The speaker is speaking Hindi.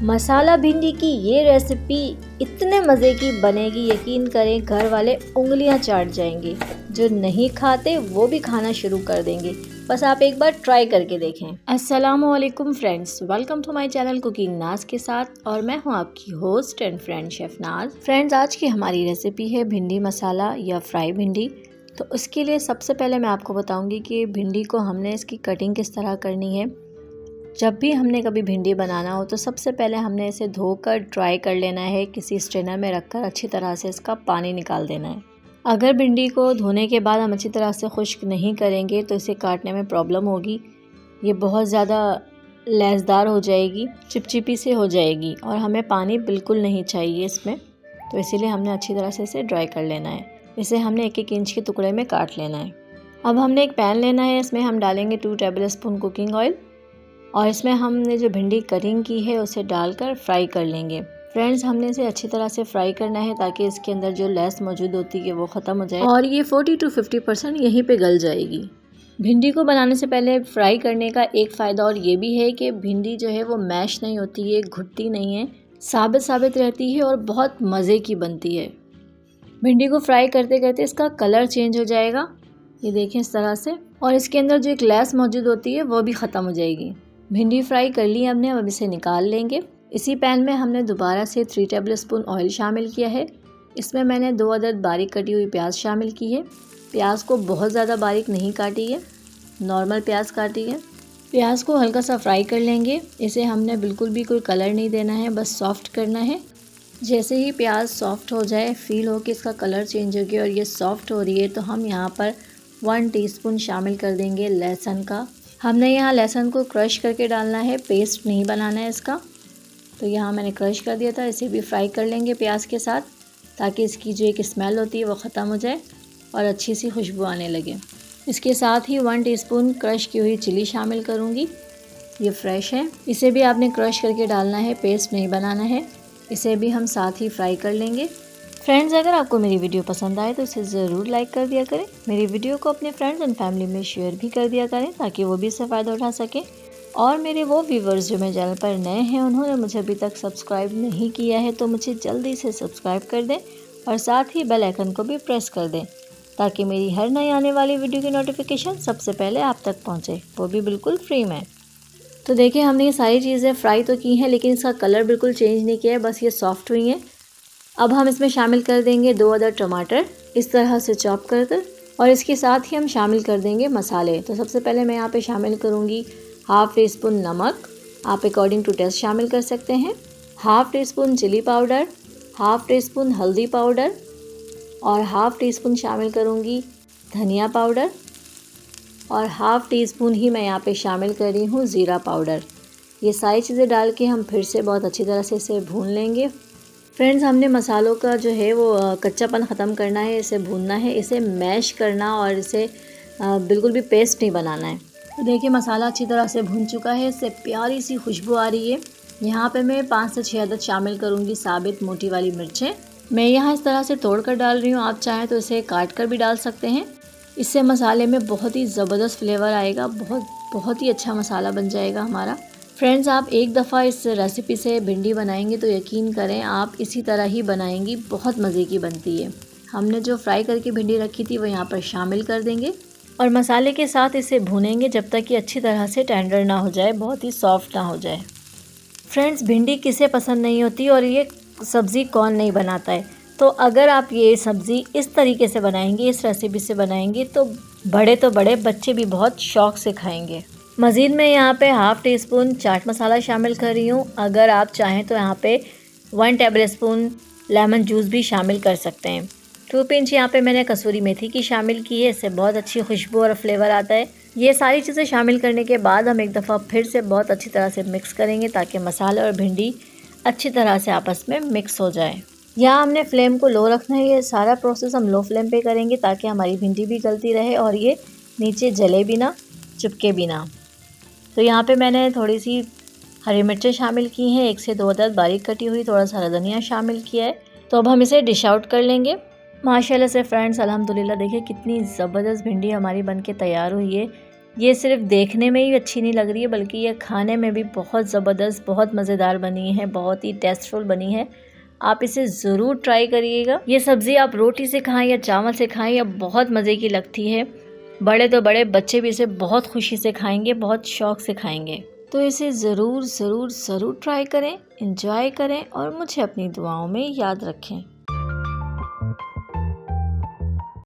मसाला भिंडी की ये रेसिपी इतने मज़े की बनेगी, यकीन करें घर वाले उंगलियां चाट जाएंगे। जो नहीं खाते वो भी खाना शुरू कर देंगे। बस आप एक बार ट्राई करके देखें। अस्सलामुअलैकुम friends, welcome to my channel cooking Naaz के साथ, और मैं हूं आपकी host and friend chef Naaz. Friends, आज की हमारी रेसिपी है भिंडी मसाला या फ्राई भिंडी। तो उसके लिए सबसे पहले मैं आपको बताऊँगी कि भिंडी को हमने इसकी कटिंग किस तरह करनी है। जब भी हमने कभी भिंडी बनाना हो तो सबसे पहले हमने इसे धोकर ड्राई कर लेना है। किसी स्ट्रेनर में रखकर अच्छी तरह से इसका पानी निकाल देना है। अगर भिंडी को धोने के बाद हम अच्छी तरह से खुश्क नहीं करेंगे तो इसे काटने में प्रॉब्लम होगी। ये बहुत ज़्यादा लैसदार हो जाएगी, चिपचिपी से हो जाएगी, और हमें पानी बिल्कुल नहीं चाहिए इसमें। तो इसीलिए हमने अच्छी तरह से इसे ड्राई कर लेना है। इसे हमने 1-1 इंच के टुकड़े में काट लेना है। अब हमने एक पैन लेना है, इसमें हम डालेंगे 2 टेबल स्पून कुकिंग ऑयल, और इसमें हमने जो भिंडी कटिंग की है उसे डालकर फ्राई कर लेंगे। फ्रेंड्स, हमने इसे अच्छी तरह से फ्राई करना है ताकि इसके अंदर जो लैस मौजूद होती है वो ख़त्म हो जाए और ये 40 to 50% यहीं पे गल जाएगी। भिंडी को बनाने से पहले फ्राई करने का एक फ़ायदा और ये भी है कि भिंडी जो है वो मैश नहीं होती है, घुटती नहीं है, साबित रहती है और बहुत मज़े की बनती है। भिंडी को फ्राई करते करते इसका कलर चेंज हो जाएगा, ये देखें इस तरह से, और इसके अंदर जो एक लैस मौजूद होती है वो भी ख़त्म हो जाएगी। भिंडी फ्राई कर ली हमने, अब इसे निकाल लेंगे। इसी पैन में हमने दोबारा से 3 टेबल स्पून ऑयल शामिल किया है। इसमें मैंने 2 अदद बारीक कटी हुई प्याज शामिल की है। प्याज को बहुत ज़्यादा बारीक नहीं काटी है, नॉर्मल प्याज काटी है। प्याज को हल्का सा फ्राई कर लेंगे। इसे हमने बिल्कुल भी कोई कलर नहीं देना है, बस सॉफ्ट करना है। जैसे ही प्याज सॉफ्ट हो जाए, फील हो कि इसका कलर चेंज हो गया और ये सॉफ्ट हो रही है, तो हम यहाँ पर 1 टीस्पून शामिल कर देंगे लहसुन का। हमने यहाँ लहसुन को क्रश करके डालना है, पेस्ट नहीं बनाना है इसका। तो यहाँ मैंने क्रश कर दिया था। इसे भी फ्राई कर लेंगे प्याज के साथ ताकि इसकी जो एक स्मेल होती है वो ख़त्म हो जाए और अच्छी सी खुशबू आने लगे। इसके साथ ही 1 टीस्पून क्रश की हुई चिली शामिल करूँगी, ये फ्रेश है। इसे भी आपने क्रश करके डालना है, पेस्ट नहीं बनाना है। इसे भी हम साथ ही फ्राई कर लेंगे। फ्रेंड्स, अगर आपको मेरी वीडियो पसंद आए तो इसे ज़रूर लाइक कर दिया करें। मेरी वीडियो को अपने फ्रेंड्स एंड फैमिली में शेयर भी कर दिया करें ताकि वो भी इससे फ़ायदा उठा सकें। और मेरे वो व्यूवर्स जो मेरे चैनल पर नए हैं, उन्होंने मुझे अभी तक सब्सक्राइब नहीं किया है, तो मुझे जल्दी से सब्सक्राइब कर दें और साथ ही बेल आइकन को भी प्रेस कर दें ताकि मेरी हर नई आने वाली वीडियो की नोटिफिकेशन सबसे पहले आप तक पहुँचे, वो भी बिल्कुल फ्री में। तो देखिए, हमने ये सारी चीज़ें फ्राई तो की हैं, लेकिन इसका कलर बिल्कुल चेंज नहीं किया है, बस ये सॉफ्ट हुई हैं। अब हम इसमें शामिल कर देंगे 2 अदद टमाटर, इस तरह से चॉप कर और इसके साथ ही हम शामिल कर देंगे मसाले। तो सबसे पहले मैं यहाँ पे शामिल करूँगी 1/2 टीस्पून नमक, आप अकॉर्डिंग टू टेस्ट शामिल कर सकते हैं। 1/2 टीस्पून चिली पाउडर, 1/2 टीस्पून हल्दी पाउडर, और 1/2 टीस्पून शामिल करूँगी धनिया पाउडर, और 1/2 टीस्पून ही मैं यहाँ पे शामिल कर रही हूँ ज़ीरा पाउडर। ये सारी चीज़ें डाल के हम फिर से बहुत अच्छी तरह से इसे भून लेंगे। फ्रेंड्स, हमने मसालों का जो है वो कच्चापन ख़त्म करना है, इसे भूनना है, इसे मैश करना और इसे बिल्कुल भी पेस्ट नहीं बनाना है। तो देखिए, मसाला अच्छी तरह से भून चुका है, इससे प्यारी सी खुशबू आ रही है। यहाँ पे मैं 5 से 6 अदद शामिल करूँगी साबित मोटी वाली मिर्चें। मैं यहाँ इस तरह से तोड़ कर डाल रही हूँ, आप चाहें तो इसे काट कर भी डाल सकते हैं। इससे मसाले में बहुत ही ज़बरदस्त फ्लेवर आएगा, बहुत ही अच्छा मसाला बन जाएगा हमारा। फ्रेंड्स, आप एक दफ़ा इस रेसिपी से भिंडी बनाएंगे तो यकीन करें आप इसी तरह ही बनाएंगी, बहुत मज़े की बनती है। हमने जो फ्राई करके भिंडी रखी थी वो यहाँ पर शामिल कर देंगे और मसाले के साथ इसे भूनेंगे जब तक कि अच्छी तरह से टेंडर ना हो जाए, बहुत ही सॉफ्ट ना हो जाए। फ्रेंड्स, भिंडी किसे पसंद नहीं होती और ये सब्ज़ी कौन नहीं बनाता है। तो अगर आप ये सब्ज़ी इस तरीके से बनाएंगे, इस रेसिपी से बनाएंगे, तो बड़े बच्चे भी बहुत शौक़ से खाएँगे। मज़ीद मैं यहाँ पे 1/2 टीस्पून चाट मसाला शामिल कर रही हूँ। अगर आप चाहें तो यहाँ पे 1 टेबल स्पून लेमन जूस भी शामिल कर सकते हैं। 2 पिंच यहाँ पे मैंने कसूरी मेथी की शामिल की है, इससे बहुत अच्छी खुशबू और फ्लेवर आता है। ये सारी चीज़ें शामिल करने के बाद हम एक दफ़ा फिर से बहुत अच्छी तरह से मिक्स करेंगे ताकि मसाला और भिंडी अच्छी तरह से आपस में मिक्स हो जाए। यहाँ हमने फ्लेम को लो रखना है, ये सारा प्रोसेस हम लो फ्लेम पे करेंगे ताकि हमारी भिंडी भी गलती रहे और ये नीचे जले भी ना, चिपके भी ना। तो यहाँ पे मैंने थोड़ी सी हरी मिर्चें शामिल की हैं, 1 से 2 अदद बारीक कटी हुई, थोड़ा सा धनिया शामिल किया है। तो अब हम इसे डिश आउट कर लेंगे। माशाल्लाह से फ्रेंड्स, अल्हम्दुलिल्लाह, देखिए कितनी ज़बरदस्त भिंडी हमारी बनके तैयार हुई है। ये सिर्फ देखने में ही अच्छी नहीं लग रही है, बल्कि ये खाने में भी बहुत ज़बरदस्त, बहुत मज़ेदार बनी है, बहुत ही टेस्टफुल बनी है। आप इसे ज़रूर ट्राई करिएगा। ये सब्ज़ी आप रोटी से खाएं या चावल से खाएं, या बहुत मज़े की लगती है। बड़े तो बड़े, बच्चे भी इसे बहुत खुशी से खाएंगे, बहुत शौक़ से खाएंगे। तो इसे ज़रूर ज़रूर ज़रूर ट्राई करें, एंजॉय करें और मुझे अपनी दुआओं में याद रखें।